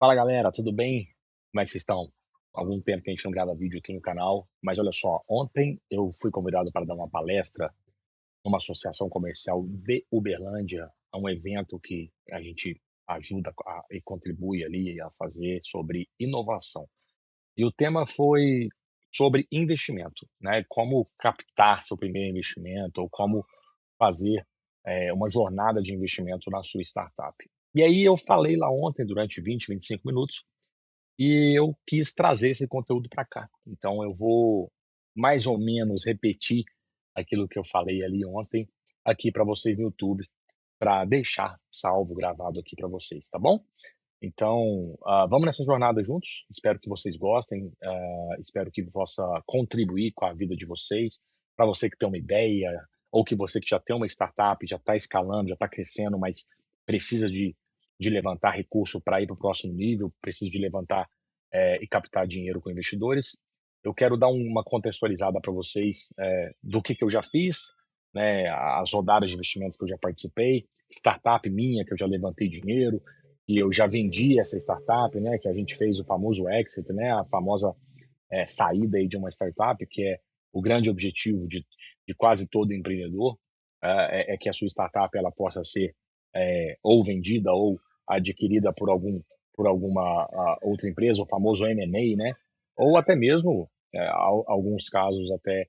Fala galera, tudo bem? Como é que vocês estão? Há algum tempo que a gente não grava vídeo aqui no canal, mas olha só, ontem eu fui convidado para dar uma palestra numa associação comercial de Uberlândia, a um evento que a gente ajuda e contribui ali a fazer sobre inovação. E o tema foi sobre investimento, né? Como captar seu primeiro investimento ou como fazer uma jornada de investimento na sua startup. E aí eu falei lá ontem durante 20, 25 minutos e eu quis trazer esse conteúdo para cá. Então eu vou mais ou menos repetir aquilo que eu falei ali ontem, aqui para vocês no YouTube, para deixar salvo, gravado aqui para vocês, tá bom? Então, vamos nessa jornada juntos. Espero que vocês gostem, espero que possa contribuir com a vida de vocês. Para você que tem uma ideia, ou que você que já tem uma startup, já está escalando, já está crescendo, mas precisa de levantar recurso para ir para o próximo nível, precisa de levantar e captar dinheiro com investidores. Eu quero dar uma contextualizada para vocês do que eu já fiz, né, as rodadas de investimentos que eu já participei, startup minha que eu já levantei dinheiro, que eu já vendi essa startup, né, que a gente fez o famoso exit, né, a famosa saída aí de uma startup, que é o grande objetivo de quase todo empreendedor, é que a sua startup ela possa ser ou vendida ou adquirida por alguma outra empresa, o famoso M&A, né, ou até mesmo alguns casos até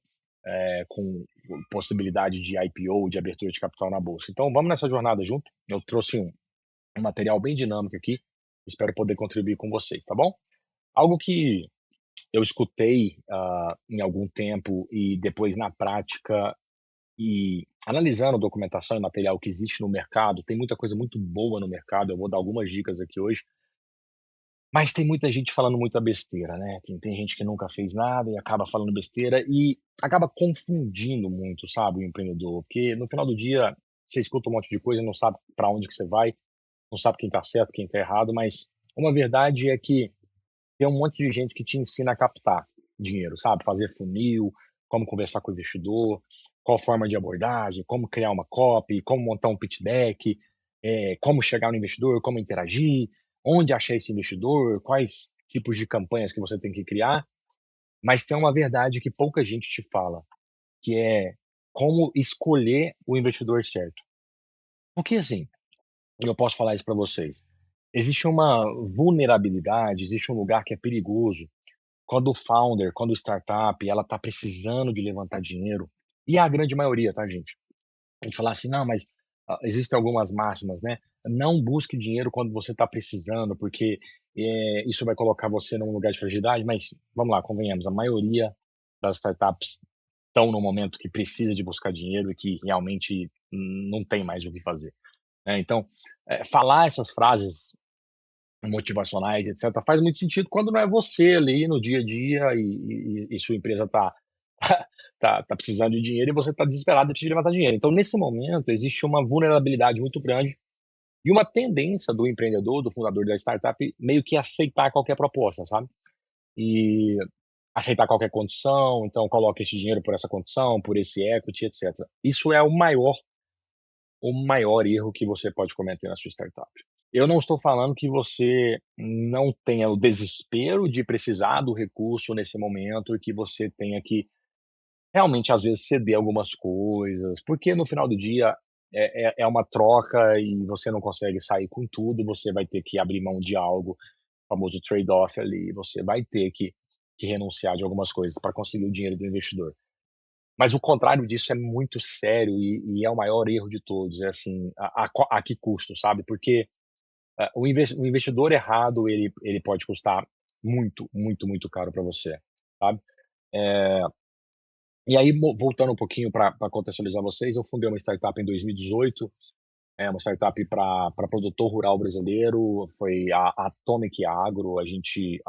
com possibilidade de IPO, de abertura de capital na bolsa. Então vamos nessa jornada junto. Eu trouxe um material bem dinâmico aqui, espero poder contribuir com vocês, tá bom? Algo que eu escutei, em algum tempo e depois na prática e analisando documentação e material que existe no mercado, tem muita coisa muito boa no mercado, eu vou dar algumas dicas aqui hoje, mas tem muita gente falando muita besteira, né, tem gente que nunca fez nada e acaba falando besteira e acaba confundindo muito, sabe, o empreendedor, porque no final do dia, você escuta um monte de coisa e não sabe para onde que você vai, não sabe quem está certo, quem está errado, mas uma verdade é que tem um monte de gente que te ensina a captar dinheiro, sabe? Fazer funil, como conversar com o investidor, qual forma de abordagem, como criar uma copy, como montar um pitch deck, como chegar no investidor, como interagir, onde achar esse investidor, quais tipos de campanhas que você tem que criar. Mas tem uma verdade que pouca gente te fala, que é como escolher o investidor certo. Porque assim, eu posso falar isso para vocês. Existe uma vulnerabilidade, existe um lugar que é perigoso quando o founder, quando o startup, ela está precisando de levantar dinheiro, e é a grande maioria, tá, gente? A gente fala assim: "Não, mas, existem algumas máximas, né, não busque dinheiro quando você está precisando, porque, isso vai colocar você num lugar de fragilidade", mas vamos lá, convenhamos, a maioria das startups estão no momento que precisa de buscar dinheiro e que realmente não tem mais o que fazer, né. Então, falar essas frases motivacionais, etcétera, faz muito sentido quando não é você ali no dia a dia e sua empresa tá tá precisando de dinheiro e você tá desesperado e precisa levantar dinheiro. Então, nesse momento, existe uma vulnerabilidade muito grande e uma tendência do empreendedor, do fundador da startup, meio que aceitar qualquer proposta, sabe. E aceitar qualquer condição, então coloca esse dinheiro por essa condição, por esse equity, etcétera. Isso é o maior erro que você pode cometer na sua startup. Eu não estou falando que você não tenha o desespero de precisar do recurso nesse momento e que você tenha que realmente, às vezes, ceder algumas coisas, porque no final do dia é uma troca e você não consegue sair com tudo, você vai ter que abrir mão de algo, o famoso trade-off ali, você vai ter que renunciar de algumas coisas para conseguir o dinheiro do investidor. Mas o contrário disso é muito sério e é o maior erro de todos, é assim, a que custo, sabe, porque, o investidor errado, ele pode custar muito, muito, muito caro para você, sabe. Eh, e aí voltando um pouquinho para contextualizar vocês, eu fundei uma startup em 2018, uma startup para produtor rural brasileiro, foi a Atomic Agro, a gente,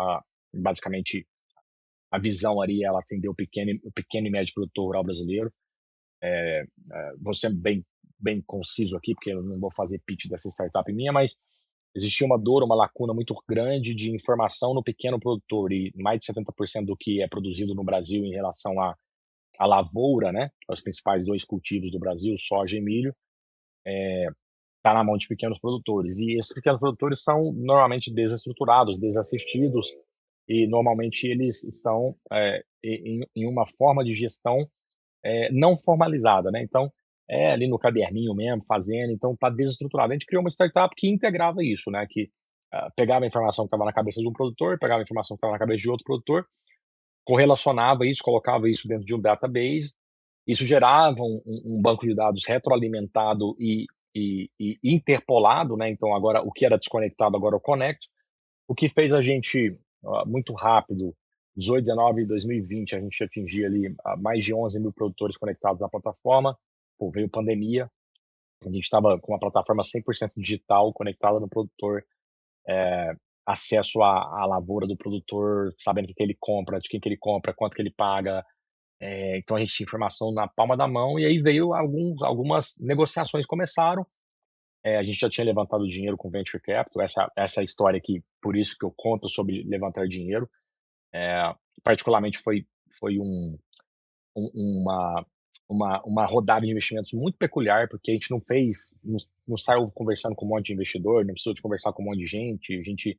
basicamente, a visão ali, ela atendeu o pequeno e médio produtor rural brasileiro. Vou ser bem conciso aqui, porque eu não vou fazer pitch dessa startup minha, mas existia uma dor, uma lacuna muito grande de informação no pequeno produtor e mais de 70% do que é produzido no Brasil em relação à lavoura, né, os principais 2 cultivos do Brasil, soja e milho, está na mão de pequenos produtores. E esses pequenos produtores são normalmente desestruturados, desassistidos, e normalmente eles estão em uma forma de gestão não formalizada, né? Então, é ali no caderninho mesmo, fazendo, então está desestruturado. A gente criou uma startup que integrava isso, né? Que pegava a informação que estava na cabeça de um produtor, pegava a informação que estava na cabeça de outro produtor, correlacionava isso, colocava isso dentro de um database, isso gerava um banco de dados retroalimentado e interpolado, né? Então agora o que era desconectado agora eu conecto, o que fez a gente muito rápido, 18, 19 e 2020, a gente atingir ali mais de 11 mil produtores conectados na plataforma. Pô, veio pandemia, a gente estava com uma plataforma 100% digital conectada no produtor, acesso à lavoura do produtor, sabendo o que ele compra, de quem que ele compra, quanto que ele paga. Então a gente tinha informação na palma da mão e aí veio algumas negociações começaram. A gente já tinha levantado dinheiro com venture capital, essa é a história que, por isso que eu conto sobre levantar dinheiro. Particularmente foi uma, uma rodada de investimentos muito peculiar, porque a gente não saiu conversando com um monte de investidor, não precisou de conversar com um monte de gente, a gente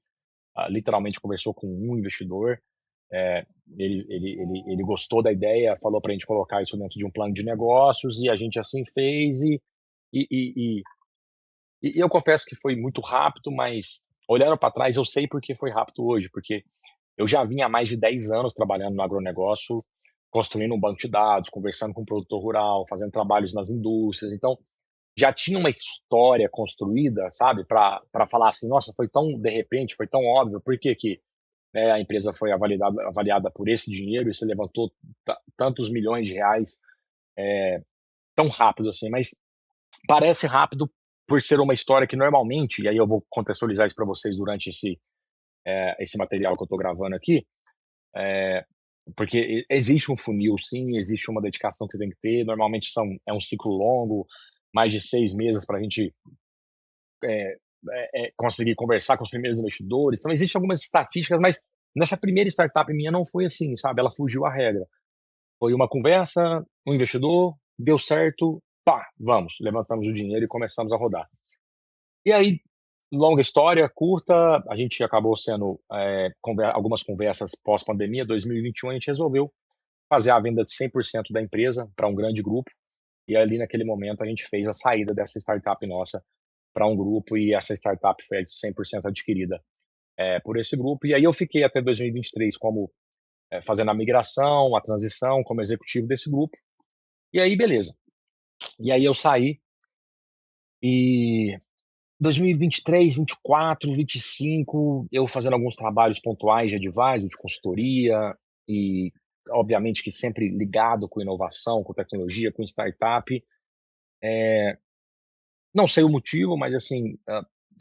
literalmente conversou com um investidor. É, ele gostou da ideia, falou para a gente colocar isso dentro de um plano de negócios e a gente assim fez e, e, e eu confesso que foi muito rápido, mas olhando para trás eu sei porque foi rápido hoje, porque eu já vinha há mais de 10 anos trabalhando no agronegócio, construindo um banco de dados, conversando com o produtor rural, fazendo trabalhos nas indústrias, então já tinha uma história construída, sabe, para falar assim, nossa, foi tão de repente, foi tão óbvio, por que que a empresa foi avaliada por esse dinheiro e se levantou tantos milhões de reais tão rápido assim, mas parece rápido por ser uma história que normalmente, e aí eu vou contextualizar isso para vocês durante esse material que eu estou gravando aqui, porque existe um funil, sim, existe uma dedicação que você tem que ter, normalmente é um ciclo longo, mais de 6 meses para a gente conseguir conversar com os primeiros investidores, então existem algumas estatísticas, mas nessa primeira startup minha não foi assim, sabe, ela fugiu à regra. Foi uma conversa, um investidor, deu certo, pá, vamos, levantamos o dinheiro e começamos a rodar. E aí, longa história, curta, a gente acabou sendo, algumas conversas pós-pandemia, 2021, a gente resolveu fazer a venda de 100% da empresa para um grande grupo, e ali naquele momento a gente fez a saída dessa startup nossa para um grupo e essa startup foi 100% adquirida por esse grupo. E aí eu fiquei até 2023 como fazendo a migração, a transição como executivo desse grupo. E aí, beleza. E aí eu saí e 2023, 24, 25, eu fazendo alguns trabalhos pontuais de advisor, de consultoria e obviamente que sempre ligado com inovação, com tecnologia, com startup. Não sei o motivo, mas assim,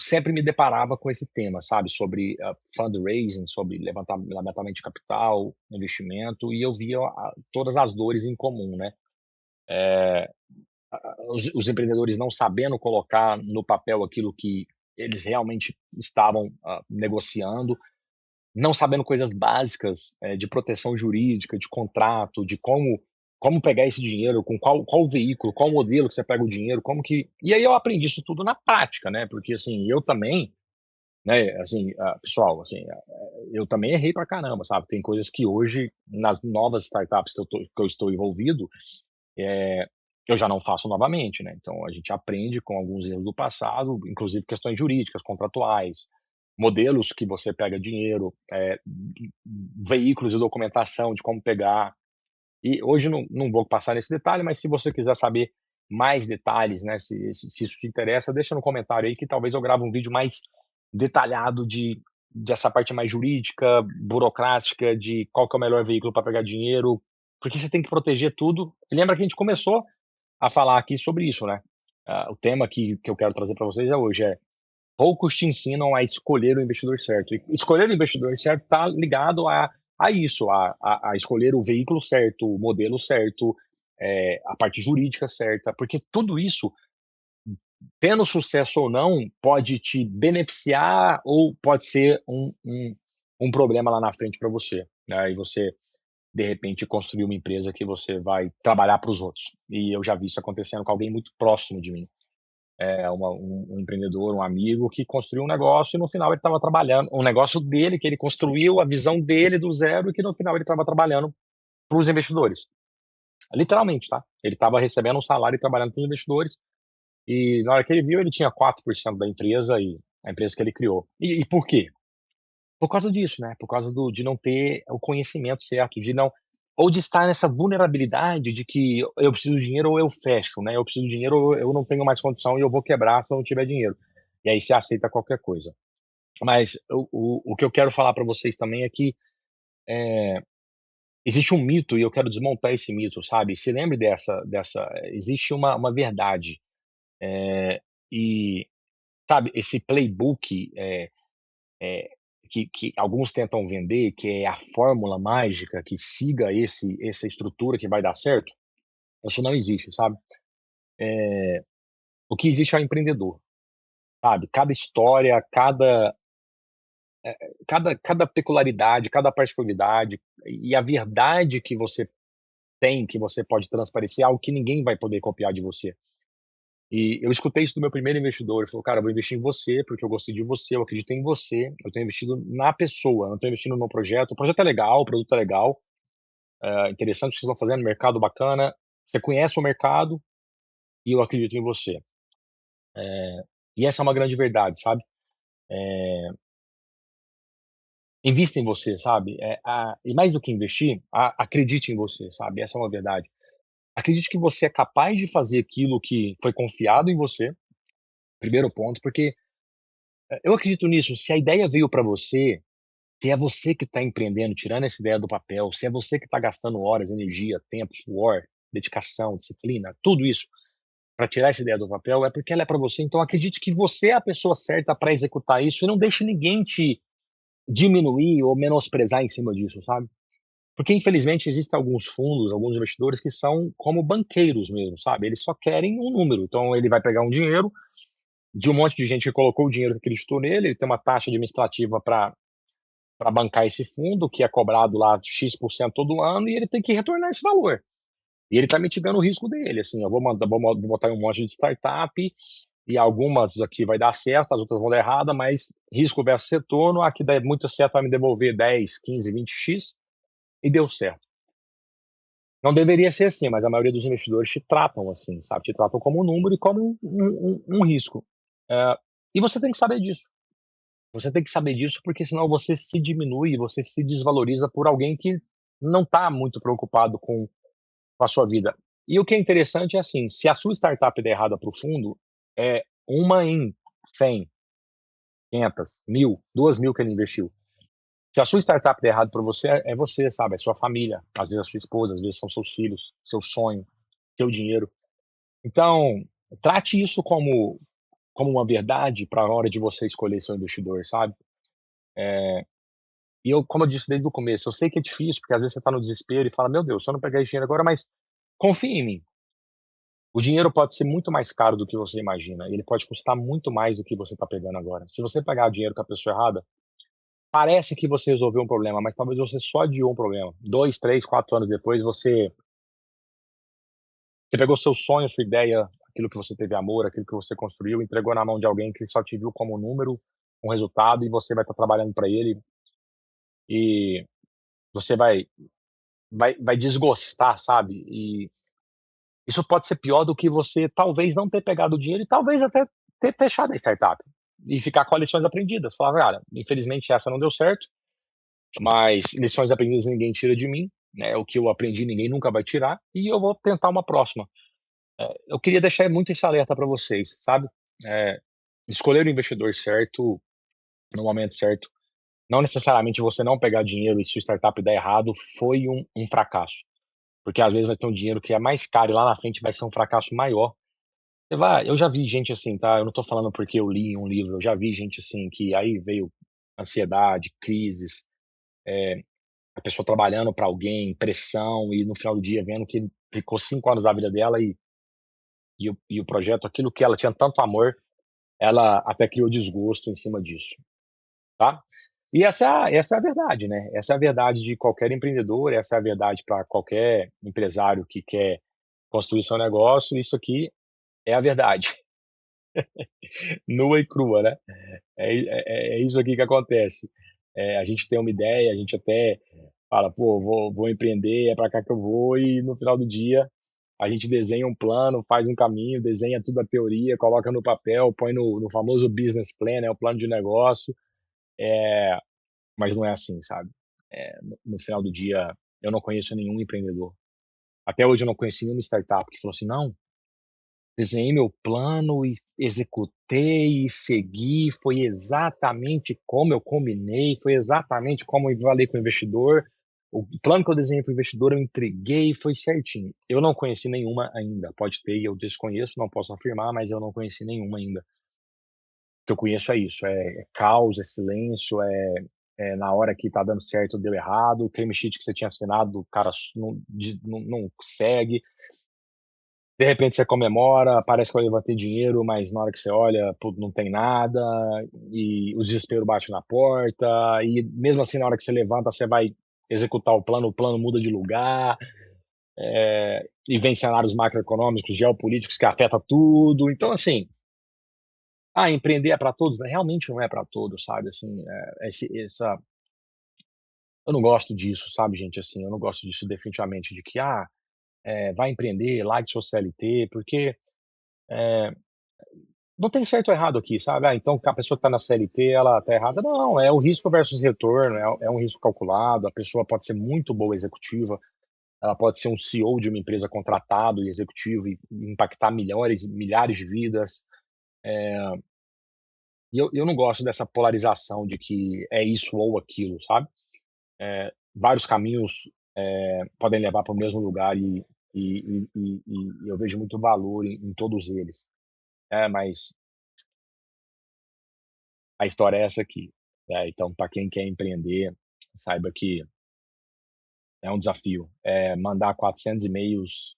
sempre me deparava com esse tema, sabe, sobre fundraising, sobre levantamento de capital, investimento, e eu via todas as dores em comum, né? Os empreendedores não sabendo colocar no papel aquilo que eles realmente estavam negociando, não sabendo coisas básicas de proteção jurídica, de contrato, de como pegar esse dinheiro, com qual veículo, qual modelo que você pega o dinheiro, como que. E aí eu aprendi isso tudo na prática, né? Porque assim, eu também, né, assim, pessoal, assim, eu também errei pra caramba, sabe? Tem coisas que hoje, nas novas startups que eu estou envolvido, eh, eu já não faço novamente, né. Então a gente aprende com alguns erros do passado, inclusive questões jurídicas, contratuais, modelos que você pega dinheiro, veículos de documentação de como pegar. E hoje não vou passar nesse detalhe, mas se você quiser saber mais detalhes, né, se isso te interessa, deixa no comentário aí que talvez eu grave um vídeo mais detalhado dessa parte mais jurídica, burocrática, de qual que é o melhor veículo para pegar dinheiro, porque você tem que proteger tudo. E lembra que a gente começou a falar aqui sobre isso, né? O tema que eu quero trazer para vocês hoje é: poucos te ensinam a escolher o investidor certo. E escolher o investidor certo está ligado a isso, a escolher o veículo certo, o modelo certo, a parte jurídica certa, porque tudo isso, tendo sucesso ou não, pode te beneficiar ou pode ser um problema lá na frente para você, né? E você, de repente, construir uma empresa que você vai trabalhar para os outros. E eu já vi isso acontecendo com alguém muito próximo de mim. um empreendedor, um amigo que construiu um negócio e no final ele estava trabalhando um negócio dele, que ele construiu, a visão dele do zero e que no final ele estava trabalhando para os investidores. Literalmente, tá? Ele estava recebendo um salário e trabalhando para os investidores e na hora que ele viu, ele tinha 4% da empresa e a empresa que ele criou. E por quê? Por causa disso, né, por causa de não ter o conhecimento certo, de não ou de estar nessa vulnerabilidade de que eu preciso de dinheiro ou eu fecho, né, eu preciso de dinheiro ou eu não tenho mais condição e eu vou quebrar se eu não tiver dinheiro. E aí você aceita qualquer coisa. Mas o que eu quero falar para vocês também é que, existe um mito e eu quero desmontar esse mito, sabe. Se lembre dessa existe uma verdade, e, sabe, esse playbook, eh, que alguns tentam vender, que é a fórmula mágica, que siga essa estrutura que vai dar certo, isso não existe, sabe. O que existe é o empreendedor, sabe. Cada história, cada peculiaridade, cada particularidade e a verdade que você tem, que você pode transparecer, é algo que ninguém vai poder copiar de você. E eu escutei isso do meu primeiro investidor, ele falou: "Cara, eu vou investir em você, porque eu gostei de você, eu acredito em você, eu tenho investido na pessoa, eu não estou investindo no projeto. O projeto é legal, o produto é legal, interessante o que vocês estão fazendo, mercado bacana, você conhece o mercado e eu acredito em você". E essa é uma grande verdade, sabe. Invista em você, sabe. E mais do que investir, acredite em você, sabe, essa é uma verdade. Acredite que você é capaz de fazer aquilo que foi confiado em você, primeiro ponto, porque, eu acredito nisso, se a ideia veio para você, se é você que está empreendendo, tirando essa ideia do papel, se é você que está gastando horas, energia, tempo, suor, dedicação, disciplina, tudo isso para tirar essa ideia do papel, é porque ela é para você, então acredite que você é a pessoa certa para executar isso e não deixe ninguém te diminuir ou menosprezar em cima disso, sabe. Porque infelizmente existem alguns fundos, alguns investidores que são como banqueiros mesmo, sabe, eles só querem um número, então ele vai pegar um dinheiro de um monte de gente que colocou o dinheiro que acreditou nele, ele tem uma taxa administrativa para bancar esse fundo, que é cobrado lá X% todo ano, e ele tem que retornar esse valor. E ele está mitigando o risco dele, assim, eu vou botar um monte de startup, e algumas aqui vai dar certo, as outras vão dar errada, mas risco versus retorno, a que der muito certo vai me devolver 10, 15, 20x, e deu certo. Não deveria ser assim, mas a maioria dos investidores te tratam assim, sabe, te tratam como um número e como um risco. Eh, e você tem que saber disso. Você tem que saber disso, porque senão você se diminui, você se desvaloriza por alguém que não está muito preocupado com a sua vida. E o que é interessante é assim, se a sua startup der errada para o fundo, é uma em 100, 500, 1000, 2000 que ele investiu. Se a sua startup der errado para você, é você, sabe, é sua família, às vezes a sua esposa, às vezes são seus filhos, seu sonho, seu dinheiro. Então, trate isso como uma verdade para a hora de você escolher seu investidor, sabe. E eu, como eu disse desde o começo, eu sei que é difícil, porque às vezes você está no desespero e fala: "Meu Deus, se eu não pegar esse dinheiro agora", mas confie em mim. O dinheiro pode ser muito mais caro do que você imagina, ele pode custar muito mais do que você está pegando agora. Se você pegar dinheiro com a pessoa errada, parece que você resolveu um problema, mas talvez você só adiou um problema. 2, 3, 4 anos depois você pegou seu sonho, sua ideia, aquilo que você teve amor, aquilo que você construiu, entregou na mão de alguém que só te viu como um número, um resultado, e você vai estar trabalhando para ele, e você vai desgostar, sabe. E isso pode ser pior do que você talvez não ter pegado o dinheiro e talvez até ter fechado a startup, e ficar com as lições aprendidas, falar: "Cara, infelizmente essa não deu certo, mas lições aprendidas ninguém tira de mim, né, o que eu aprendi ninguém nunca vai tirar, e eu vou tentar uma próxima". Eu queria deixar muito esse alerta para vocês, sabe. Eh, Escolher o investidor certo, no momento certo, não necessariamente você não pegar dinheiro e sua startup dar errado foi um fracasso, porque às vezes vai ter um dinheiro que é mais caro e lá na frente vai ser um fracasso maior. Eu já vi gente assim, tá, eu não tô falando porque eu li em um livro, eu já vi gente assim que aí veio ansiedade, crises, a pessoa trabalhando para alguém, pressão e no final do dia vendo que ficou 5 anos da vida dela e o projeto, aquilo que ela tinha tanto amor, ela até criou desgosto em cima disso, tá. E essa é a verdade, né, essa é a verdade de qualquer empreendedor, essa é a verdade para qualquer empresário que quer construir seu negócio, isso aqui é a verdade. nua e crua, né. É isso aqui que acontece. A gente tem uma ideia, a gente até fala: "Pô, vou empreender, é para cá que eu vou", e no final do dia, a gente desenha um plano, faz um caminho, desenha tudo a teoria, coloca no papel, põe no famoso business plan, né, o plano de negócio, mas não é assim, sabe. No final do dia, eu não conheço nenhum empreendedor. Até hoje eu não conheci nenhuma startup que falou assim: "Não, desenhei meu plano e executei e segui, foi exatamente como eu combinei, foi exatamente como eu falei com o investidor, o plano que eu desenhei para o investidor eu entreguei, foi certinho". Eu não conheci nenhuma ainda, pode ter e eu desconheço, não posso afirmar, mas eu não conheci nenhuma ainda. O que eu conheço é isso, é caos, é silêncio, na hora que tá dando certo deu errado, o term sheet que você tinha assinado, o cara não segue, de repente você comemora, parece que vai ter dinheiro, mas na hora que você olha, pô, não tem nada, e o desespero bate na porta, e mesmo assim na hora que você levanta, você vai executar o plano muda de lugar, e vem cenários macroeconômicos, geopolíticos que afeta tudo. Então assim, empreender é para todos? Realmente não é para todos, sabe, assim, esse essa eu não gosto disso, sabe, gente, assim, eu não gosto disso definitivamente, de que: vai empreender, largue seu CLT", porque, eh não tem certo ou errado aqui, sabe. Então a pessoa que está na CLT ela está errada. Não, é o risco versus retorno, é um risco calculado, a pessoa pode ser muito boa executiva, ela pode ser um CEO de uma empresa contratado e executivo e impactar milhares de vidas. E eu não gosto dessa polarização de que é isso ou aquilo, sabe. Vários caminhos, podem levar para o mesmo lugar e eu vejo muito valor em todos eles. Mas a história é essa aqui, né, então para quem quer empreender, saiba que é um desafio, mandar 400 e-mails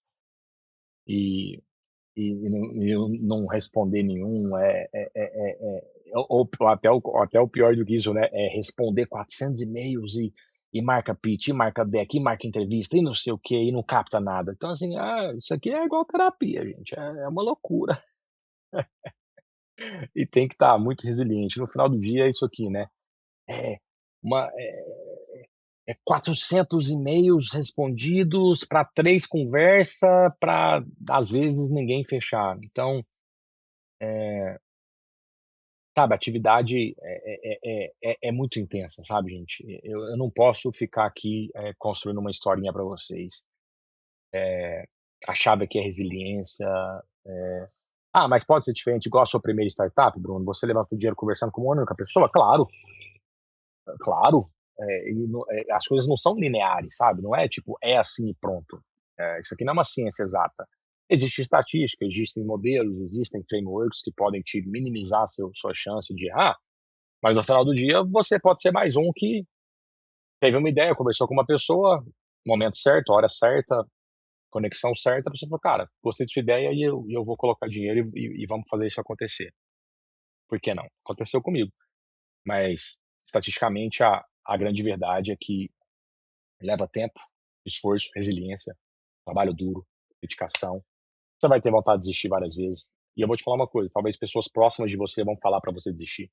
e não responder nenhum, ou até o pior do que isso, né, é responder 400 e-mails e marca pitch, e marca deck, e marca entrevista, e não sei o quê, e não capta nada. Então assim, isso aqui é igual terapia, gente, é uma loucura. E tem que estar muito resiliente. No final do dia é isso aqui, né, é uma 400 e-mails respondidos para 3 conversa para, às vezes, ninguém fechar. Então, sabe, a atividade é muito intensa, sabe, gente. Eu não posso ficar aqui, construindo uma historinha para vocês. A chave aqui é resiliência. Mas pode ser diferente, igual a sua primeira startup, Bruno? Você levantou dinheiro conversando com uma única pessoa? Claro, claro. As coisas não são lineares, sabe, não é tipo, é assim e pronto. Isso aqui não é uma ciência exata. Existe estatística, existem modelos, existem frameworks que podem te minimizar sua chance de errar, mas no final do dia você pode ser mais um que teve uma ideia, conversou com uma pessoa, momento certo, hora certa, conexão certa, a pessoa falou: "Cara, gostei da sua ideia e eu vou colocar dinheiro e vamos fazer isso acontecer". Por que não? Aconteceu comigo, mas estatisticamente a grande verdade é que leva tempo, esforço, resiliência, trabalho duro, dedicação. Você vai ter vontade de desistir várias vezes. E eu vou te falar uma coisa, talvez pessoas próximas de você vão falar para você desistir.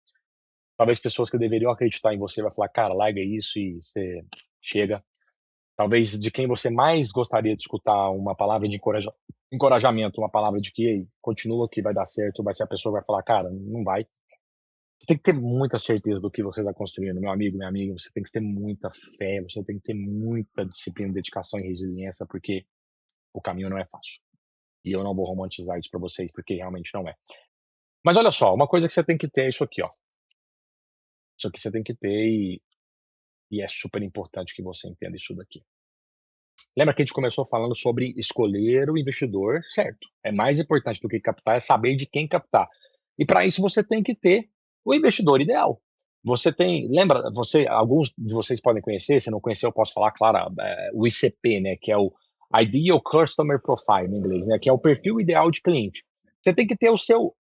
Talvez pessoas que deveriam acreditar em você vai falar: "Cara, larga isso e você chega". Talvez de quem você mais gostaria de escutar uma palavra de encorajamento, uma palavra de que: "Ei, continua que vai dar certo", vai ser a pessoa que vai falar: "Cara, não vai". Você tem que ter muita certeza do que você está construindo, meu amigo, minha amiga, você tem que ter muita fé, você tem que ter muita disciplina, dedicação e resiliência, porque o caminho não é fácil. E eu não vou romantizar isso para vocês, porque realmente não é. Mas olha só, uma coisa que você tem que ter é isso aqui, ó. Isso aqui você tem que ter e é super importante que você entenda isso daqui. Lembra que a gente começou falando sobre escolher o investidor certo. É mais importante do que captar, é saber de quem captar. E para isso você tem que ter o investidor ideal. Você tem, lembra, alguns de vocês podem conhecer, se não conhecer eu posso falar, claro, o ICP, né, que é o Ideal Customer Profile em inglês, né, que é o perfil ideal de cliente. Você tem que ter o seu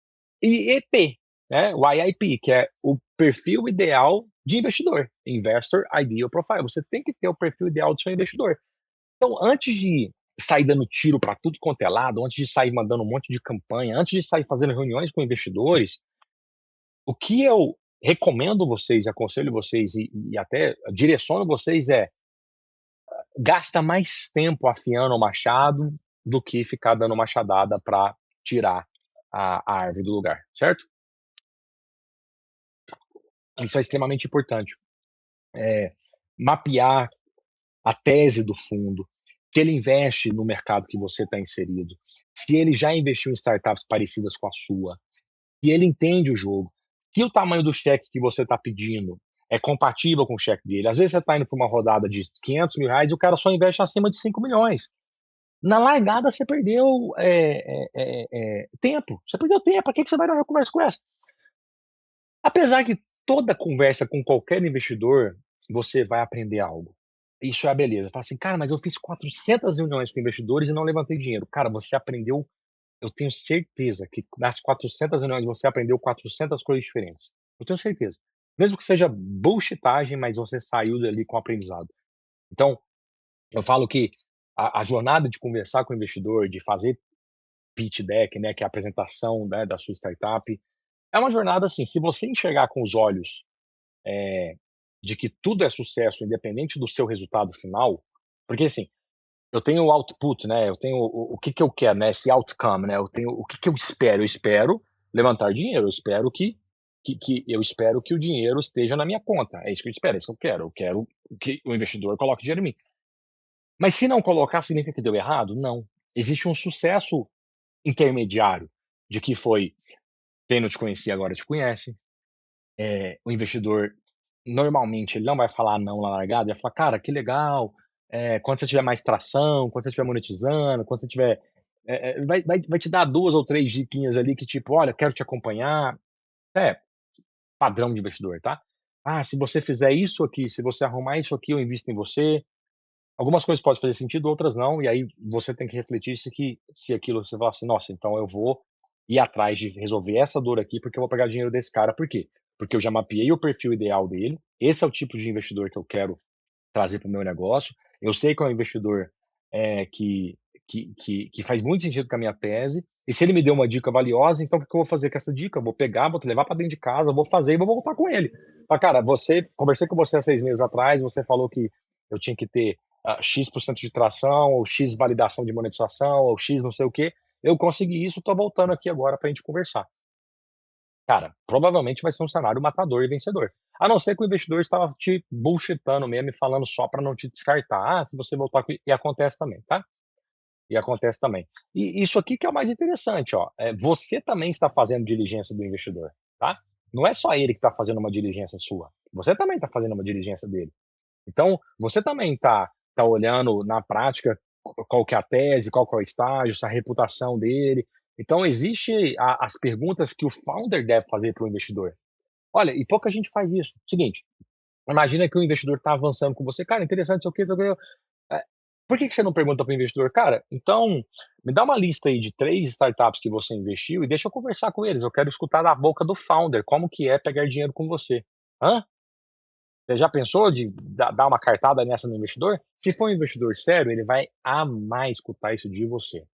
IEP, né, o IIP, que é o perfil ideal de investidor, Investor Ideal Profile. Você tem que ter o perfil ideal do seu investidor. Então, antes de sair dando tiro para tudo quanto é lado, antes de sair mandando um monte de campanha, antes de sair fazendo reuniões com investidores, o que eu recomendo vocês, aconselho vocês e até direciono vocês é: gasta mais tempo afiando o machado do que ficar dando machadada para tirar a árvore do lugar, certo? Isso é extremamente importante. Mapear a tese do fundo, se ele investe no mercado que você está inserido, se ele já investiu em startups parecidas com a sua, se ele entende o jogo, se o tamanho do cheque que você está pedindo é compatível com o cheque dele. Às vezes você está indo para uma rodada de R$ 500 mil e o cara só investe acima de 5 milhões. Na largada você perdeu tempo. Você perdeu tempo. Para que você vai dar uma conversa com essa? Apesar que toda conversa com qualquer investidor, você vai aprender algo. Isso é a beleza. Fala assim, cara, mas eu fiz 400 reuniões com investidores e não levantei dinheiro. Cara, você aprendeu, eu tenho certeza que nas 400 reuniões você aprendeu 400 coisas diferentes. Eu tenho certeza. Mesmo que seja bullshitagem, mas você saiu dali com aprendizado. Então, eu falo que a jornada de conversar com o investidor, de fazer pitch deck, né, que é a apresentação, né, da sua startup, é uma jornada assim, se você enxergar com os olhos de que tudo é sucesso independente do seu resultado final, porque assim, eu tenho o output, né, eu tenho o que que eu quero, né, esse outcome, né, eu tenho o que que eu espero, levantar dinheiro, eu espero que o dinheiro esteja na minha conta, é isso que eu espero, é isso que eu quero que o investidor coloque dinheiro em mim. Mas se não colocar significa que deu errado? Não. Existe um sucesso intermediário, de que foi: quem não te conhecia agora te conhece, o investidor normalmente ele não vai falar não na largada, ele vai falar: "Cara, que legal, quando você tiver mais tração, quando você estiver monetizando, quando você tiver", vai te dar 2 ou 3 diquinhas ali que tipo: "Olha, quero te acompanhar". É, padrão de investidor, tá? "Ah, se você fizer isso aqui, se você arrumar isso aqui, eu invisto em você". Algumas coisas podem fazer sentido, outras não, e aí você tem que refletir se aquilo você fala assim: "Nossa, então eu vou ir atrás de resolver essa dor aqui, porque eu vou pegar dinheiro desse cara". Por quê? Porque eu já mapeei o perfil ideal dele, esse é o tipo de investidor que eu quero trazer para o meu negócio. Eu sei que é um investidor, que faz muito sentido com a minha tese, e se ele me deu uma dica valiosa, então o que que eu vou fazer com essa dica? Eu vou pegar, vou levar para dentro de casa, vou fazer e vou voltar com ele. Falar: "Cara, você conversei com você há 6 meses atrás, você falou que eu tinha que ter, X% de tração, ou X validação de monetização, ou X não sei o quê. Eu consegui isso, tô voltando aqui agora pra gente conversar". Cara, provavelmente vai ser um cenário matador e vencedor. A não ser que o investidor estava te bullshitando mesmo e falando só para não te descartar. "Ah, se você voltar aqui", e acontece também, tá? E acontece também. E isso aqui que é o mais interessante, ó, você também está fazendo diligência do investidor, tá? Não é só ele que está fazendo uma diligência sua, você também está fazendo uma diligência dele. Então, você também tá olhando na prática qual que é a tese, qual que é o estágio, se a reputação dele. Então existe as perguntas que o founder deve fazer para o investidor. Olha, e pouca gente faz isso. Seguinte, imagina que o investidor está avançando com você, cara, interessante, sei o quê, sei o quê. Por que que você não pergunta para o investidor, cara, então me dá uma lista aí de 3 startups que você investiu e deixa eu conversar com eles. Eu quero escutar da boca do founder como que é pegar dinheiro com você. Hã? Você já pensou de dar uma cartada nessa no investidor? Se for um investidor sério, ele vai amar escutar isso de você.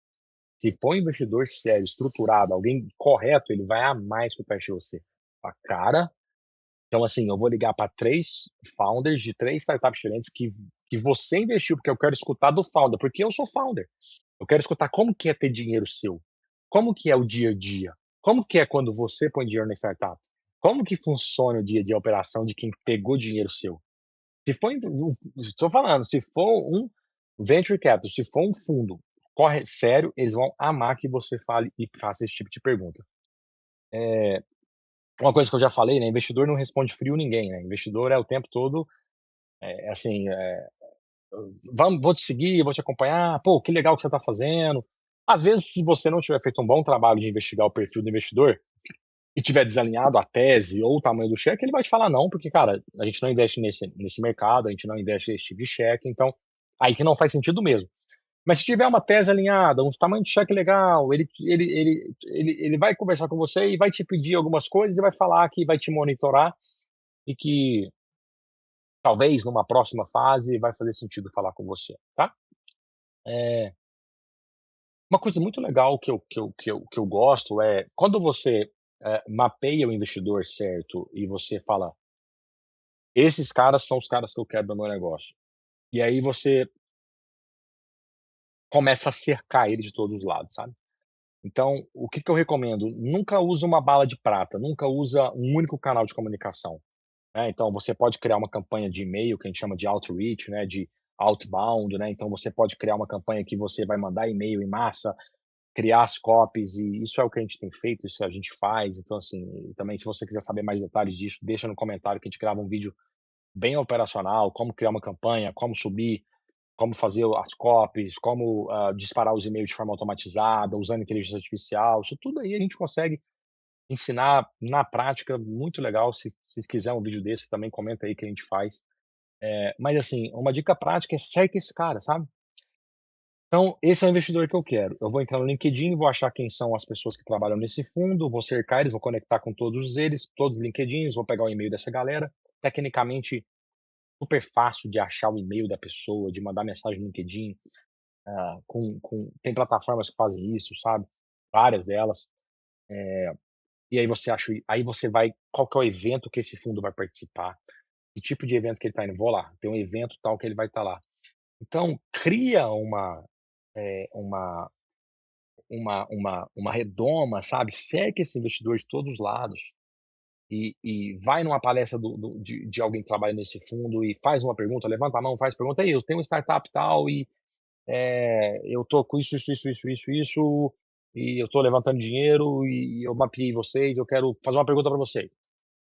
Se for um investidor sério, estruturado, alguém correto, ele vai amar escutar isso de você. Fala: "Cara, então assim, eu vou ligar para 3 founders de 3 startups diferentes que você investiu, porque eu quero escutar do founder, porque eu sou founder. Eu quero escutar como que é ter dinheiro seu, como que é o dia a dia, como que é quando você põe dinheiro na startup, como que funciona o dia a dia, a operação de quem pegou dinheiro seu". Se for estou falando, se for um venture capital, se for um fundo corre sério, eles vão amar que você fale e faça esse tipo de pergunta. Uma coisa que eu já falei, né, investidor não responde frio ninguém, né, investidor é o tempo todo, assim, vou te seguir, vou te acompanhar, pô, que legal que você está fazendo. Às vezes, se você não tiver feito um bom trabalho de investigar o perfil do investidor e tiver desalinhado a tese ou o tamanho do cheque, ele vai te falar não, porque, cara, a gente não investe nesse mercado, a gente não investe nesse tipo de cheque, então, aí que não faz sentido mesmo. Mas se tiver uma tese alinhada, um tamanho de cheque legal, ele vai conversar com você e vai te pedir algumas coisas e vai falar que vai te monitorar e que talvez numa próxima fase vai fazer sentido falar com você, tá? Uma coisa muito legal que eu gosto é quando você, mapeia o investidor certo e você fala: "Esses caras são os caras que eu quero no meu negócio". E aí você começa a cercar ele de todos os lados, sabe. Então, o que que eu recomendo? Nunca usa uma bala de prata, nunca usa um único canal de comunicação, né. Então você pode criar uma campanha de e-mail que a gente chama de outreach, né, de outbound, né, então você pode criar uma campanha que você vai mandar e-mail em massa, criar as copies e isso é o que a gente tem feito, isso a gente faz, então assim, e também se você quiser saber mais detalhes disso, deixa no comentário que a gente grava um vídeo bem operacional, como criar uma campanha, como subir, como fazer as copies, como, disparar os e-mails de forma automatizada, usando inteligência artificial, isso tudo aí a gente consegue ensinar na prática, muito legal, se quiser um vídeo desse também comenta aí que a gente faz. Mas assim, uma dica prática é cerca esse cara, sabe. Então, esse é o investidor que eu quero. Eu vou entrar no LinkedIn, vou achar quem são as pessoas que trabalham nesse fundo, vou cercar eles, vou conectar com todos eles, todos os LinkedIns, vou pegar o e-mail dessa galera. Tecnicamente, super fácil de achar o e-mail da pessoa, de mandar mensagem no LinkedIn, tem plataformas que fazem isso, sabe, várias delas. E aí você acha aí você vai qual que é o evento que esse fundo vai participar, que tipo de evento que ele está indo, vou lá, tem um evento tal que ele vai estar lá. Então cria uma uma redoma, sabe, cerca esse investidor de todos os lados, e vai numa palestra de alguém que trabalha nesse fundo e faz uma pergunta, levanta a mão, faz pergunta: "Aí, eu tenho uma startup tal e, eu tô com isso, e eu tô levantando dinheiro e eu mapeei vocês, eu quero fazer uma pergunta para vocês".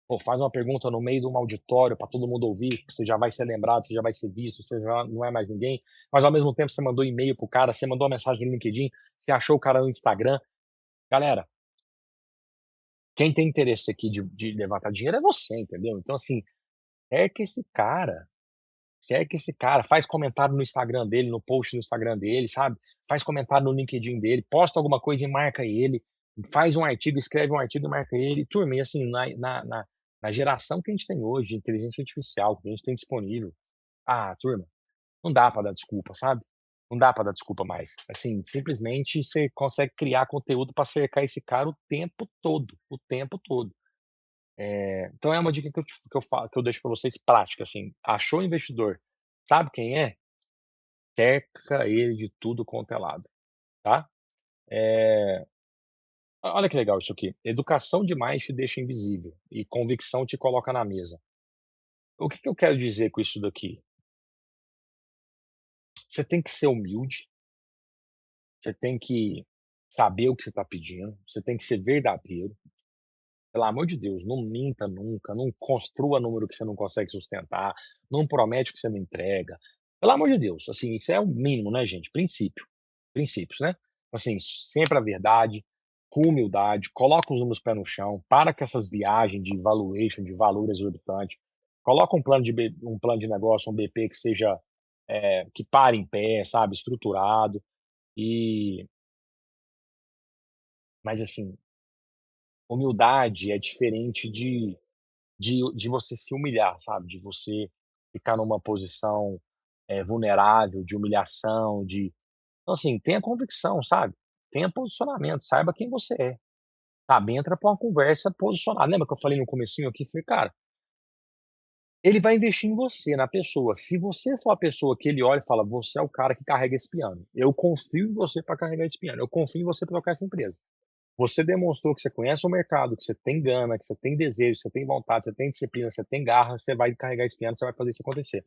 Pô, faz uma pergunta no meio de um auditório para todo mundo ouvir, que você já vai ser lembrado, você já vai ser visto, você já não é mais ninguém, mas ao mesmo tempo você mandou e-mail pro cara, você mandou uma mensagem no LinkedIn, você achou o cara no Instagram. Galera, quem tem interesse aqui de levantar dinheiro é você, entendeu? Então, assim, cerca esse cara, cerca esse cara, faz comentário no Instagram dele, no post no Instagram dele, sabe? Faz comentário no LinkedIn dele, posta alguma coisa e marca ele, faz um artigo, escreve um artigo e marca ele. Turma, e assim, na geração que a gente tem hoje de inteligência artificial, que a gente tem disponível, turma, não dá pra dar desculpa, sabe? Não dá pra dar desculpa mais. Assim, simplesmente você consegue criar conteúdo pra cercar esse cara o tempo todo, o tempo todo. Então é uma dica que eu deixo pra vocês prática, assim, achou investidor, sabe quem é? Cerca ele de tudo quanto é lado, tá? Eh, olha que legal isso aqui, educação demais te deixa invisível e convicção te coloca na mesa. O que que eu quero dizer com isso daqui? Você tem que ser humilde, você tem que saber o que você está pedindo, você tem que ser verdadeiro. Pelo amor de Deus, não minta nunca, não construa número que você não consegue sustentar, não promete o que você não entrega. Pelo amor de Deus, assim, isso é o mínimo, né, gente? Princípio. Princípios, né? Assim, sempre a verdade, com humildade, coloca os números pé no chão, para com essas viagens de valuation, de valor exorbitante. Coloca um plano de negócio, um BP que seja, que pare em pé, sabe, estruturado. E, mas assim, humildade é diferente de você se humilhar, sabe, de você ficar numa posição, vulnerável, de humilhação, de então assim, tenha convicção, sabe, tenha posicionamento, saiba quem você é, sabe, entra pra uma conversa posicionada. Lembra que eu falei no comecinho aqui, falei: "Cara, ele vai investir em você, na pessoa, se você for a pessoa que ele olha e fala: 'Você é o cara que carrega esse piano, eu confio em você para carregar esse piano, eu confio em você para tocar essa empresa'". Você demonstrou que você conhece o mercado, que você tem gana, que você tem desejo, que você tem vontade, você tem disciplina, você tem garra, você vai carregar esse piano, você vai fazer isso acontecer.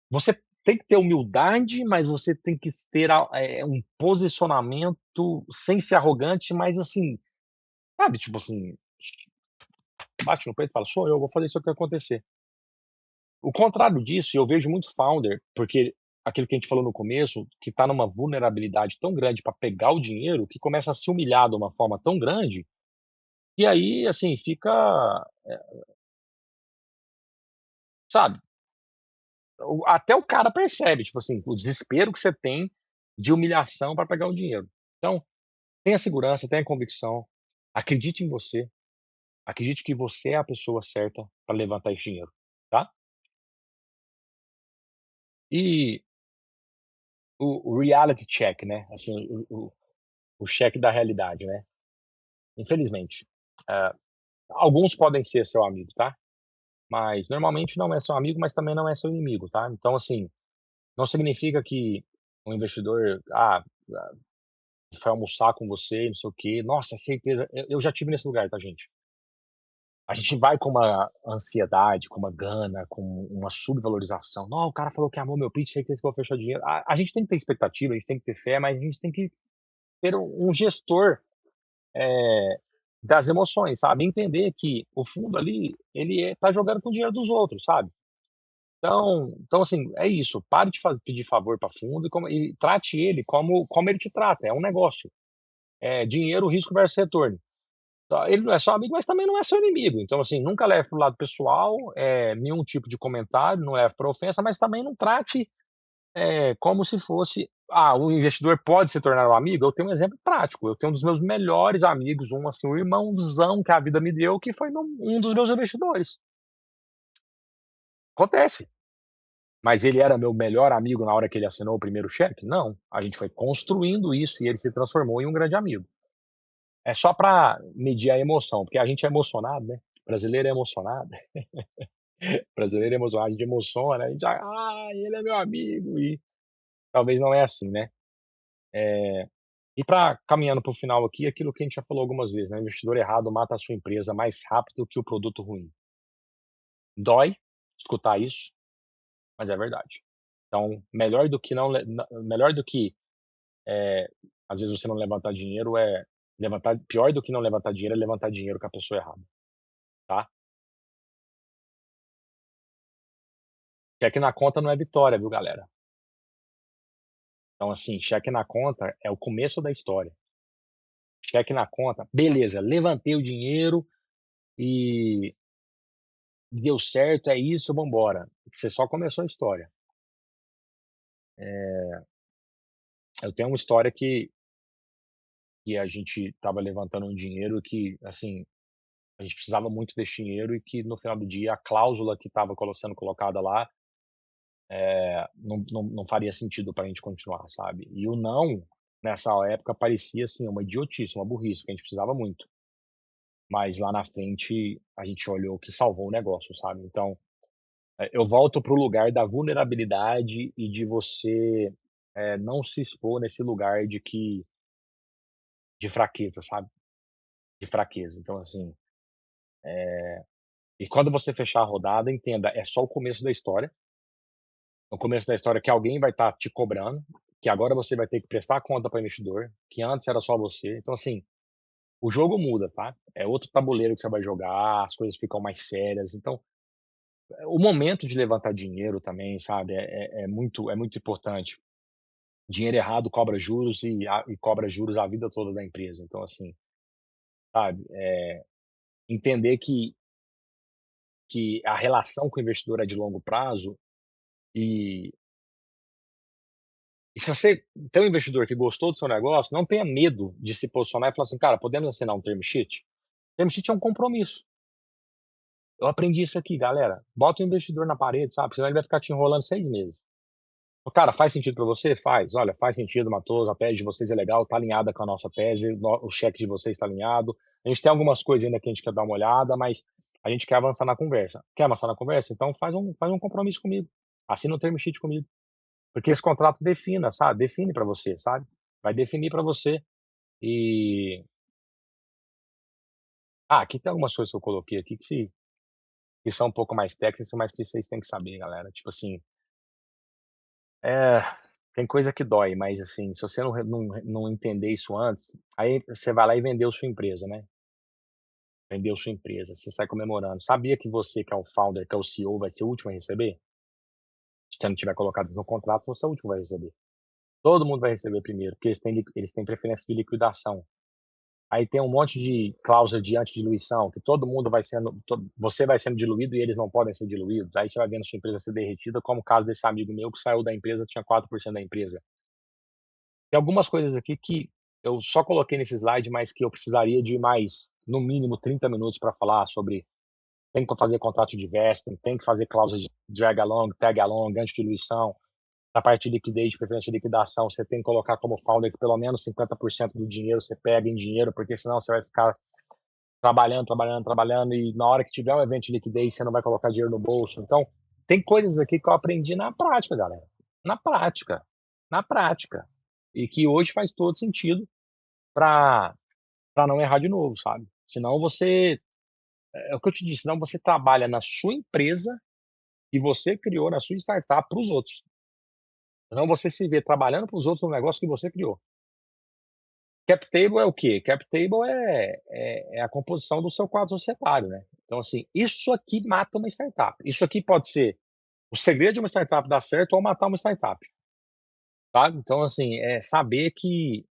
Você tem que ter humildade, mas você tem que ter um posicionamento sem ser arrogante, mas assim, sabe, tipo assim, bate no peito e fala: "Sou eu, vou fazer isso aqui acontecer". O contrário disso, e eu vejo muito founder, porque aquilo que a gente falou no começo, que está numa vulnerabilidade tão grande para pegar o dinheiro, que começa a se humilhar de uma forma tão grande, e aí, assim, fica, sabe, até o cara percebe, tipo assim, o desespero que você tem de humilhação para pegar o dinheiro. Então, tenha segurança, tenha convicção, acredite em você, acredite que você é a pessoa certa para levantar esse dinheiro, tá? E o reality check, né, assim, o cheque da realidade, né. Infelizmente, eh, alguns podem ser seu amigo, tá, mas normalmente não é seu amigo, mas também não é seu inimigo, tá. Então, assim, não significa que um investidor, foi almoçar com você não sei o quê, nossa, é certeza eu já tive nesse lugar, tá, gente. A gente vai com uma ansiedade, com uma gana, com uma subvalorização. "Não, o cara falou que amou meu pitch, certeza que eu vou fechar dinheiro". A gente tem que ter expectativa, a gente tem que ter fé, mas a gente tem que ter um gestor, das emoções, sabe. Entender que o fundo ali, ele tá jogando com o dinheiro dos outros, sabe. Então assim, é isso, pare de pedir favor para fundo e trate ele como ele te trata, é um negócio. É dinheiro, risco versus retorno. Tá, ele não é seu amigo, mas também não é seu inimigo. Então, assim, nunca leve para o lado pessoal, nenhum tipo de comentário, não leve para ofensa, mas também não trate, como se fosse o investidor pode se tornar um amigo? Eu tenho um exemplo prático, eu tenho um dos meus melhores amigos, um, assim, um irmãozão que a vida me deu, que foi um dos meus investidores. Acontece. Mas ele era meu melhor amigo na hora que ele assinou o primeiro cheque? Não. A gente foi construindo isso e ele se transformou em um grande amigo. É só para medir a emoção, porque a gente é emocionado, né, brasileiro é emocionado. Brasileiro é emocionado, a gente emociona, a gente: ele é meu amigo", e talvez não é assim, né. E para caminhando para o final aqui, aquilo que a gente já falou algumas vezes, né, o investidor errado mata a sua empresa mais rápido que o produto ruim. Dói escutar isso, mas é verdade. Então, melhor do que não le na melhor do que, eh, às vezes você não levantar dinheiro levantar pior do que não levantar dinheiro é levantar dinheiro com a pessoa errada, tá. Cheque na conta não é vitória, viu, galera. Então, assim, cheque na conta é o começo da história. Cheque na conta, beleza, levantei o dinheiro e deu certo, é isso, vamos embora. Você só começou a história. Eu tenho uma história que a gente estava levantando um dinheiro que, assim, a gente precisava muito desse dinheiro e que no final do dia a cláusula que estava sendo colocada lá, não faria sentido para a gente continuar, sabe. E o não, nessa época parecia, assim, uma idiotice, uma burrice, porque a gente precisava muito. Mas lá na frente a gente olhou que salvou o negócio, sabe. Então, eu volto para o lugar da vulnerabilidade e de você, não se expor nesse lugar de fraqueza, sabe, de fraqueza. Então, assim, e quando você fechar a rodada, entenda, é só o começo da história, é o começo da história que alguém vai estar te cobrando, que agora você vai ter que prestar conta para o investidor, que antes era só você. Então, assim, o jogo muda, tá. É outro tabuleiro que você vai jogar, as coisas ficam mais sérias. Então, o momento de levantar dinheiro também, sabe, é muito importante. Dinheiro errado cobra juros e cobra juros a vida toda da empresa. Então, assim, sabe, entender que a relação com o investidor é de longo prazo e se você tem um investidor que gostou do seu negócio, não tenha medo de se posicionar e falar assim: "Cara, podemos assinar um term sheet?". Term sheet é um compromisso. Eu aprendi isso aqui, galera. Bota o investidor na parede, sabe, senão ele vai ficar te enrolando 6 meses. "Ô, cara, faz sentido pra você?". "Faz". "Olha, faz sentido, Matoso, a tese de vocês é legal, tá alinhada com a nossa tese, o cheque de vocês está alinhado. A gente tem algumas coisas ainda que a gente quer dar uma olhada, mas a gente quer avançar na conversa. Quer avançar na conversa? Então faz um compromisso comigo, assina um term sheet comigo". Porque esse contrato defina, sabe, define pra você, sabe. Vai definir pra você. E aqui tem algumas coisas que eu coloquei aqui que são um pouco mais técnicas, mas que vocês têm que saber, galera. Tipo assim, é, tem coisa que dói, mas assim, se você não entender isso antes, aí você vai lá e vendeu sua empresa, né. Vendeu sua empresa, você sai comemorando. Sabia que você que é o founder, que é o CEO, vai ser o último a receber? Se você não tiver colocado isso no contrato, você é o último a receber. Todo mundo vai receber primeiro, porque eles têm preferência de liquidação. Aí tem um monte de cláusula de antidiluição, que todo mundo vai sendo você vai sendo diluído e eles não podem ser diluídos. Aí você vai vendo sua empresa ser derretida, como o caso desse amigo meu que saiu da empresa, tinha 4% da empresa. Tem algumas coisas aqui que eu só coloquei nesse slide, mas que eu precisaria de mais, no mínimo 30 minutos para falar sobre tem que fazer contrato de vesting, tem que fazer cláusula de drag along, tag along, antidiluição, na parte de liquidez, de preferência de liquidação, você tem que colocar como founder que pelo menos 50% do dinheiro você pega em dinheiro, porque senão você vai ficar trabalhando, trabalhando, trabalhando, e na hora que tiver um evento de liquidez, você não vai colocar dinheiro no bolso. Então, tem coisas aqui que eu aprendi na prática, galera. Na prática. Na prática. E que hoje faz todo sentido para não errar de novo, sabe? Senão você, é o que eu te disse, senão você trabalha na sua empresa que você criou, na sua startup, para os outros. Senão você se vê trabalhando para os outros no negócio que você criou. Cap table é o quê? Cap table é a composição do seu quadro societário, né. Então, assim, isso aqui mata uma startup. Isso aqui pode ser o segredo de uma startup dar certo ou matar uma startup, sabe. Então, assim, é saber que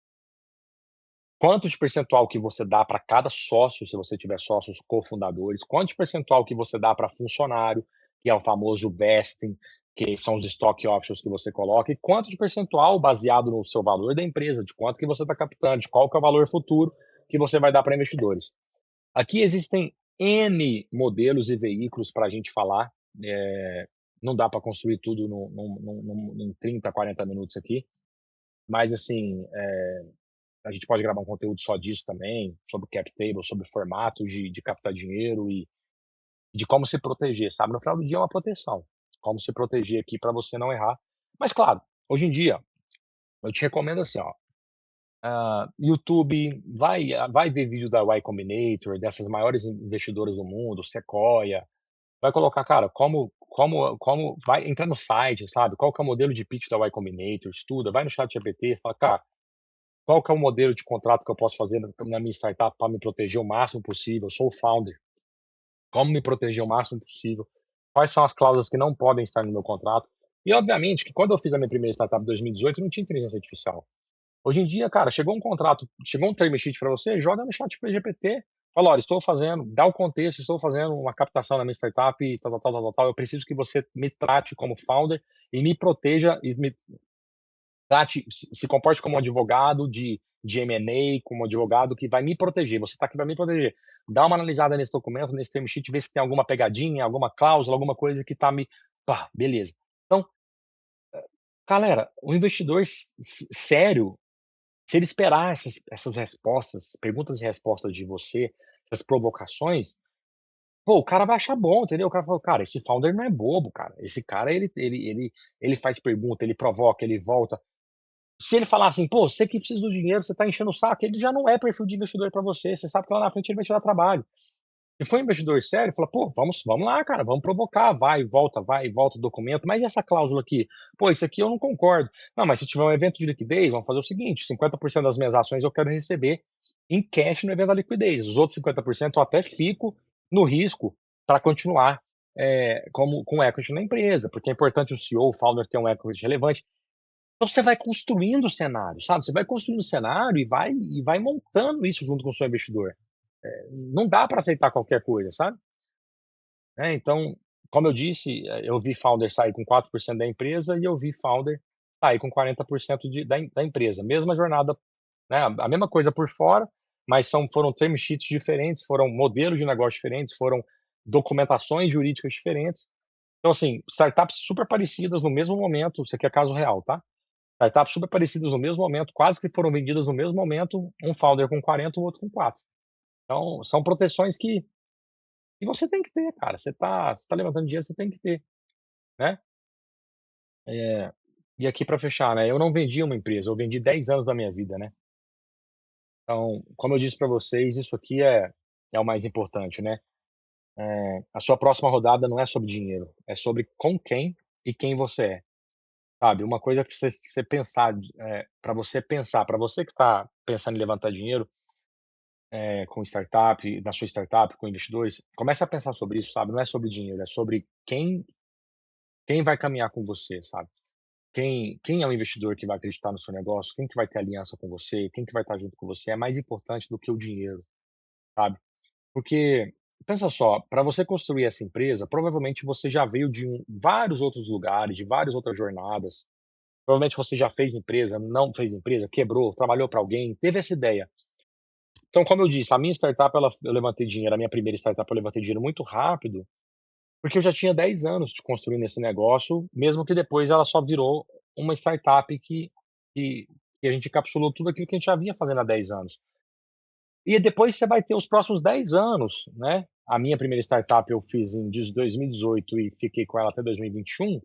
quanto de percentual que você dá para cada sócio, se você tiver sócios cofundadores, quanto de percentual que você dá para funcionário, que é o famoso vesting, que são os stock options que você coloca, e quanto de percentual baseado no seu valor da empresa, de quanto que você está captando, de qual que é o valor futuro que você vai dar para investidores. Aqui existem N modelos e veículos para a gente falar, não dá para construir tudo em 30, 40 minutos aqui, mas assim, a gente pode gravar um conteúdo só disso também, sobre cap table, sobre formatos de captar dinheiro e de como se proteger, sabe? No final do dia é uma proteção, como se proteger aqui para você não errar. Mas claro, hoje em dia, eu te recomendo assim, ó, YouTube, vai ver vídeo da Y Combinator, dessas maiores investidoras do mundo, Sequoia, vai colocar, cara, como vai entrar no site, sabe? Qual que é o modelo de pitch da Y Combinator, estuda, vai no ChatGPT, fala, cara, qual que é o modelo de contrato que eu posso fazer na minha startup para me proteger o máximo possível? Eu sou o founder. Como me proteger o máximo possível? Quais são as cláusulas que não podem estar no meu contrato? E obviamente que quando eu fiz a minha primeira startup em 2018, não tinha inteligência artificial. Hoje em dia, cara, chegou um contrato, chegou um term sheet para você, joga no chat GPT. Fala, olha, estou fazendo, dá o contexto, estou fazendo uma captação na minha startup, tal, tal, tal, tal, tal. Eu preciso que você me trate como founder e me proteja e me trate, se comporte como um advogado de M&A, como um advogado que vai me proteger. Você está aqui para me proteger. Dá uma analisada nesse documento, nesse term sheet, vê se tem alguma pegadinha, alguma cláusula, alguma coisa que está me. Beleza. Então, galera, o investidor sério, se ele esperar essas respostas, perguntas e respostas de você, essas provocações, pô, o cara vai achar bom, entendeu? O cara fala, cara, esse founder não é bobo, cara. Esse cara, ele faz pergunta, ele provoca, ele volta. Se ele falar assim: "Pô, você que precisa do dinheiro, você tá enchendo o saco", ele já não é perfil de investidor para você, você sabe que lá na frente ele vai te dar trabalho. Se for um investidor sério, fala: "Pô, vamos lá, cara, vamos provocar, vai e volta documento, mas e essa cláusula aqui? Pô, isso aqui eu não concordo. Não, mas se tiver um evento de liquidez, vamos fazer o seguinte, 50% das minhas ações eu quero receber em cash no evento da liquidez, os outros 50% eu até fico no risco para continuar, como com equity na empresa, porque é importante o CEO, o founder ter um equity relevante". Então você vai construindo o cenário, sabe, você vai construindo o cenário e vai montando isso junto com o seu investidor. Não dá para aceitar qualquer coisa, sabe. Então, como eu disse, eu vi founder sair com 4% da empresa e eu vi founder sair com 40% da empresa. Mesma jornada, né, a mesma coisa por fora, mas foram term sheets diferentes, foram modelos de negócio diferentes, foram documentações jurídicas diferentes. Então, assim, startups super parecidas no mesmo momento, isso aqui é caso real, tá. Startups super parecidas no mesmo momento, quase que foram vendidas no mesmo momento, um founder com 40, o outro com 4. Então, são proteções que você tem que ter, cara. Você tá levantando dinheiro, você tem que ter, né. Eh, e aqui para fechar, né, eu não vendi uma empresa, eu vendi 10 anos da minha vida, né. Então, como eu disse para vocês, isso aqui é o mais importante, né. A sua próxima rodada não é sobre dinheiro, é sobre com quem e quem você é, sabe. Uma coisa pra você pensar, para você que está pensando em levantar dinheiro, com startup, na sua startup, com investidores, comece a pensar sobre isso, sabe, não é sobre dinheiro, é sobre quem vai caminhar com você, sabe. Quem é o investidor que vai acreditar no seu negócio, quem que vai ter aliança com você, quem que vai estar junto com você, é mais importante do que o dinheiro, sabe. Porque, pensa só, para você construir essa empresa, provavelmente você já veio de vários outros lugares, de várias outras jornadas, provavelmente você já fez empresa, não fez empresa, quebrou, trabalhou para alguém, teve essa ideia. Então, como eu disse, a minha startup, eu levantei dinheiro, a minha primeira startup eu levantei dinheiro muito rápido, porque eu já tinha 10 anos de construindo esse negócio, mesmo que depois ela só virou uma startup que que a gente encapsulou tudo aquilo que a gente já vinha fazendo há 10 anos. E depois você vai ter os próximos 10 anos, né. A minha primeira startup eu fiz em 2018 e fiquei com ela até 2021,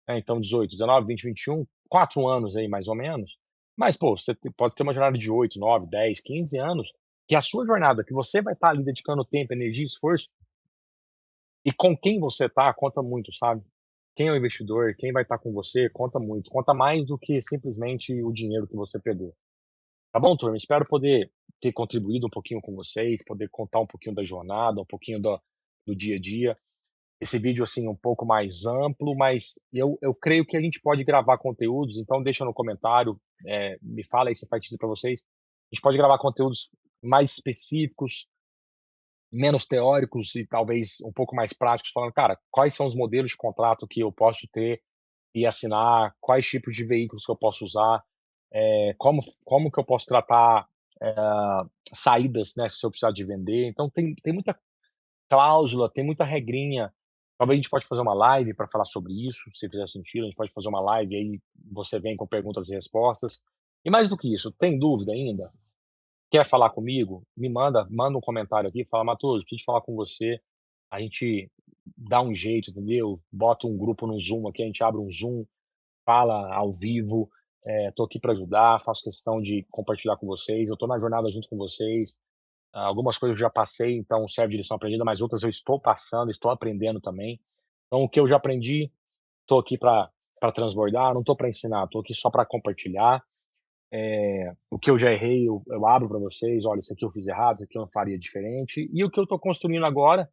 né, então 18, 19, 20, 21, 4 anos aí mais ou menos. Mas, pô, você pode ter uma jornada de 8, 9, 10, 15 anos, que é a sua jornada, que você vai estar ali dedicando tempo, energia, esforço, e com quem você tá conta muito, sabe. Quem é o investidor, quem vai estar com você, conta muito, conta mais do que simplesmente o dinheiro que você pegou. Tá bom, turma? Espero poder ter contribuído um pouquinho com vocês, poder contar um pouquinho da jornada, um pouquinho do dia a dia. Esse vídeo, assim, um pouco mais amplo, mas eu creio que a gente pode gravar conteúdos, então deixa no comentário, me fala aí se faz sentido para vocês. A gente pode gravar conteúdos mais específicos, menos teóricos e talvez um pouco mais práticos, falando: "Cara, quais são os modelos de contrato que eu posso ter e assinar, quais tipos de veículos que eu posso usar, como que eu posso tratar, eh, saídas, né, se eu precisar de vender". Então tem muita cláusula, tem muita regrinha. Talvez a gente pode fazer uma live para falar sobre isso, se fizer sentido, a gente pode fazer uma live, aí você vem com perguntas e respostas. E mais do que isso, tem dúvida ainda? Quer falar comigo? Manda um comentário aqui, fala: "Matoso, preciso falar com você". A gente dá um jeito, entendeu? Bota um grupo no Zoom aqui, a gente abre um Zoom, fala ao vivo, tô aqui para ajudar, faço questão de compartilhar com vocês, eu tô na jornada junto com vocês. Algumas coisas eu já passei, então serve de lição aprendida, mas outras eu estou passando, estou aprendendo também. Então o que eu já aprendi, tô aqui para transbordar, não tô para ensinar, tô aqui só para compartilhar. O que eu já errei, eu abro para vocês: "Olha, isso aqui eu fiz errado, isso aqui eu não faria diferente". E o que eu tô construindo agora,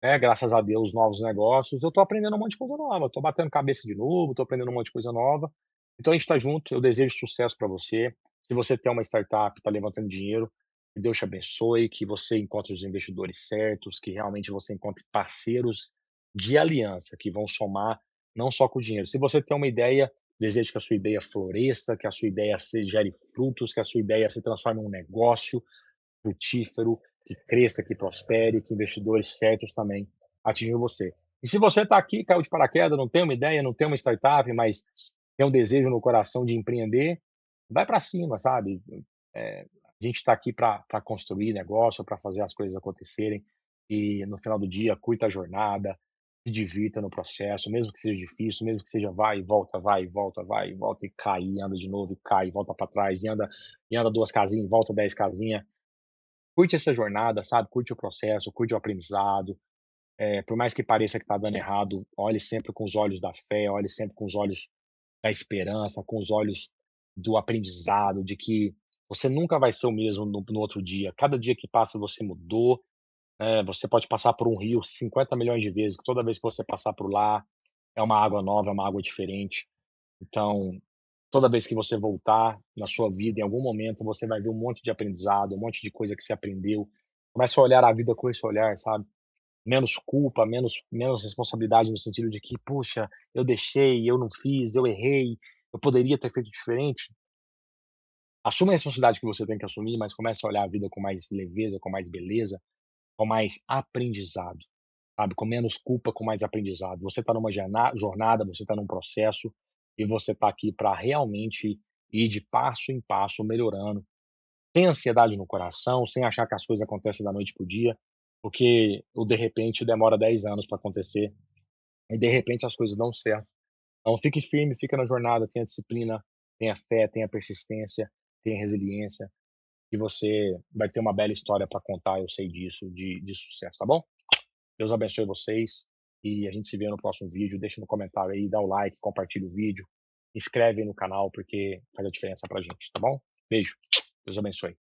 né, graças a Deus, novos negócios, eu tô aprendendo um monte de coisa nova, tô batendo cabeça de novo, tô aprendendo um monte de coisa nova. Então a gente tá junto, eu desejo sucesso para você. Se você tem uma startup, tá levantando dinheiro, que Deus te abençoe, que você encontre os investidores certos, que realmente você encontre parceiros de aliança que vão somar não só com o dinheiro. Se você tem uma ideia, desejo que a sua ideia floresça, que a sua ideia se gere frutos, que a sua ideia se transforme em um negócio frutífero, que cresça, que prospere, que investidores certos também atinjam você. E se você está aqui, caiu de paraquedas, não tem uma ideia, não tem uma startup, mas tem um desejo no coração de empreender, vai para cima, sabe? A gente está aqui para construir negócio, para fazer as coisas acontecerem e no final do dia curta a jornada, se divirta no processo, mesmo que seja difícil, mesmo que seja vai e volta, vai e volta, vai e volta e cai, e anda de novo e cai, e volta para trás, e anda 2 casinhas, e volta 10 casinhas. Curte essa jornada, sabe, curte o processo, curte o aprendizado, por mais que pareça que tá dando errado, olhe sempre com os olhos da fé, olhe sempre com os olhos da esperança, com os olhos do aprendizado, de que você nunca vai ser o mesmo no outro dia. Cada dia que passa você mudou, você pode passar por um rio 50 milhões de vezes, que toda vez que você passar por lá, é uma água nova, é uma água diferente. Então, toda vez que você voltar na sua vida, em algum momento, você vai ver um monte de aprendizado, um monte de coisa que você aprendeu. Começa a olhar a vida com esse olhar, sabe? Menos culpa, menos responsabilidade no sentido de que: "Puxa, eu deixei, eu não fiz, eu errei, eu poderia ter feito diferente". Assuma a responsabilidade que você tem que assumir, mas comece a olhar a vida com mais leveza, com mais beleza, com mais aprendizado, sabe, com menos culpa, com mais aprendizado. Você está numa jornada, você está num processo, e você está aqui para realmente ir de passo em passo melhorando, sem ansiedade no coração, sem achar que as coisas acontecem da noite para o dia, porque o de repente demora 10 anos para acontecer, e de repente as coisas dão certo. Então fique firme, fica na jornada, tenha disciplina, tenha fé, tenha persistência, tenha resiliência, que você vai ter uma bela história para contar, eu sei disso, de sucesso, tá bom? Deus abençoe vocês e a gente se vê no próximo vídeo. Deixa no comentário aí, dá o like, compartilha o vídeo, inscreve aí no canal porque faz a diferença pra gente, tá bom? Beijo, Deus abençoe.